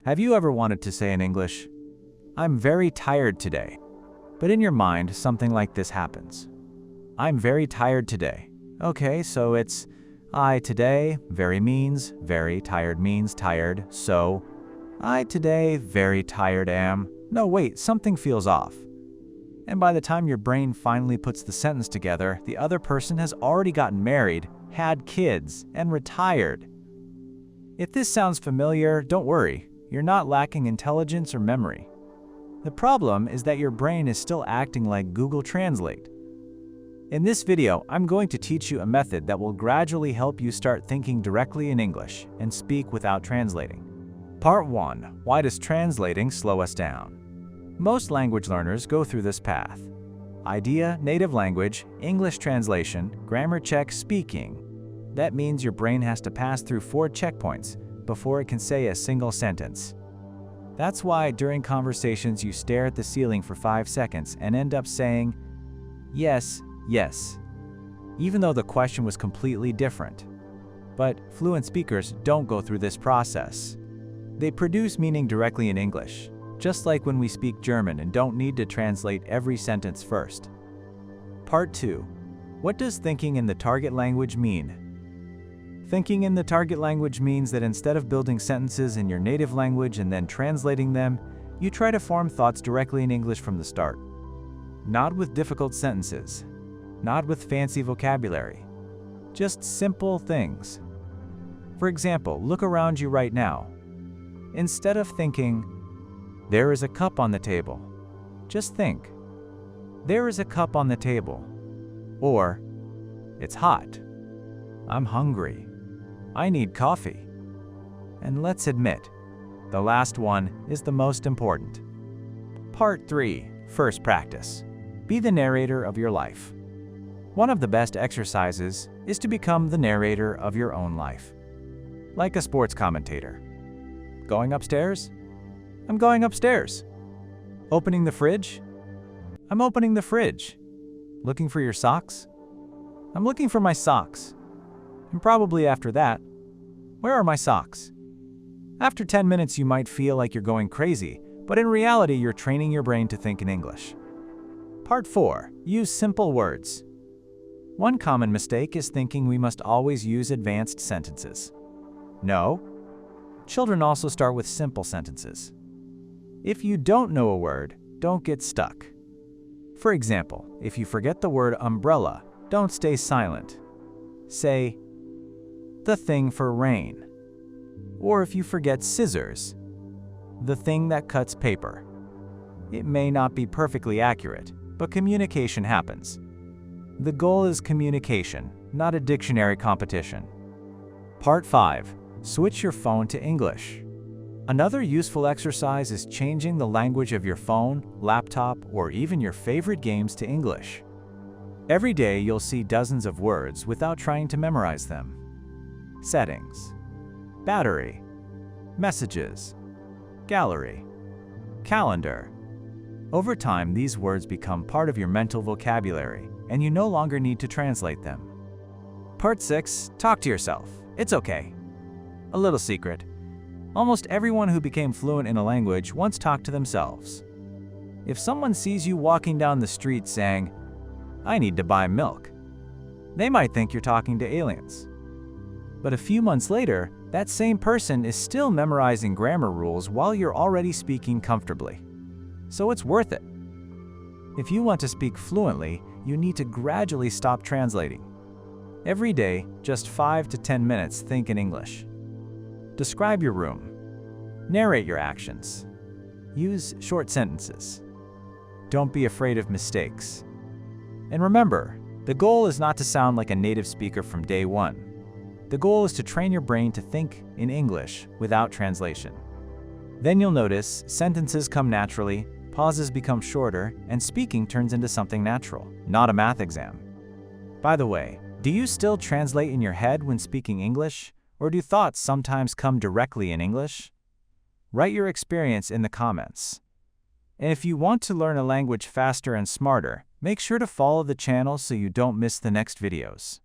Have you ever wanted to say in English, "I'm very tired today," but in your mind, something like this happens. I'm very tired today. Okay, so it's I today, very means, very tired means tired, so I today, very tired am. No, wait, something feels off. And by the time your brain finally puts the sentence together, the other person has already gotten married, had kids, and retired. If this sounds familiar, don't worry. You're not lacking intelligence or memory. The problem is that your brain is still acting like Google Translate. In this video, I'm going to teach you a method that will gradually help you start thinking directly in English and speak without translating. Part 1. Why does translating slow us down? Most language learners go through this path. Idea, native language, English translation, grammar check, speaking. That means your brain has to pass through 4 checkpoints before it can say a single sentence. That's why during conversations you stare at the ceiling for 5 seconds and end up saying, "Yes, yes," even though the question was completely different. But fluent speakers don't go through this process. They produce meaning directly in English, just like when we speak German and don't need to translate every sentence first. Part 2. What does thinking in the target language mean? Thinking in the target language means that instead of building sentences in your native language and then translating them, you try to form thoughts directly in English from the start. Not with difficult sentences, not with fancy vocabulary, just simple things. For example, look around you right now. Instead of thinking, "There is a cup on the table," just think, "There is a cup on the table," or "It's hot," "I'm hungry," "I need coffee." And let's admit, the last one is the most important. Part 3. First practice. Be the narrator of your life. One of the best exercises is to become the narrator of your own life. Like a sports commentator. Going upstairs? I'm going upstairs. Opening the fridge? I'm opening the fridge. Looking for your socks? I'm looking for my socks. And probably after that, where are my socks? After 10 minutes you might feel like you're going crazy, but in reality you're training your brain to think in English. Part 4. Use simple words. One common mistake is thinking we must always use advanced sentences. No. Children also start with simple sentences. If you don't know a word, don't get stuck. For example, if you forget the word umbrella, don't stay silent. Say, "The thing for rain." Or if you forget scissors, "The thing that cuts paper." It may not be perfectly accurate, but communication happens. The goal is communication, not a dictionary competition. Part 5. Switch your phone to English. Another useful exercise is changing the language of your phone, laptop, or even your favorite games to English. Every day you'll see dozens of words without trying to memorize them. Settings, battery, messages, gallery, calendar. Over time, these words become part of your mental vocabulary, and you no longer need to translate them. Part 6. Talk to yourself. It's okay. A little secret. Almost everyone who became fluent in a language once talked to themselves. If someone sees you walking down the street saying, "I need to buy milk," they might think you're talking to aliens. But a few months later, that same person is still memorizing grammar rules while you're already speaking comfortably. So it's worth it. If you want to speak fluently, you need to gradually stop translating. Every day, just 5 to 10 minutes, think in English. Describe your room. Narrate your actions. Use short sentences. Don't be afraid of mistakes. And remember, the goal is not to sound like a native speaker from day one. The goal is to train your brain to think in English without translation. Then you'll notice sentences come naturally, pauses become shorter, and speaking turns into something natural, not a math exam. By the way, do you still translate in your head when speaking English, or do thoughts sometimes come directly in English? Write your experience in the comments. And if you want to learn a language faster and smarter, make sure to follow the channel so you don't miss the next videos.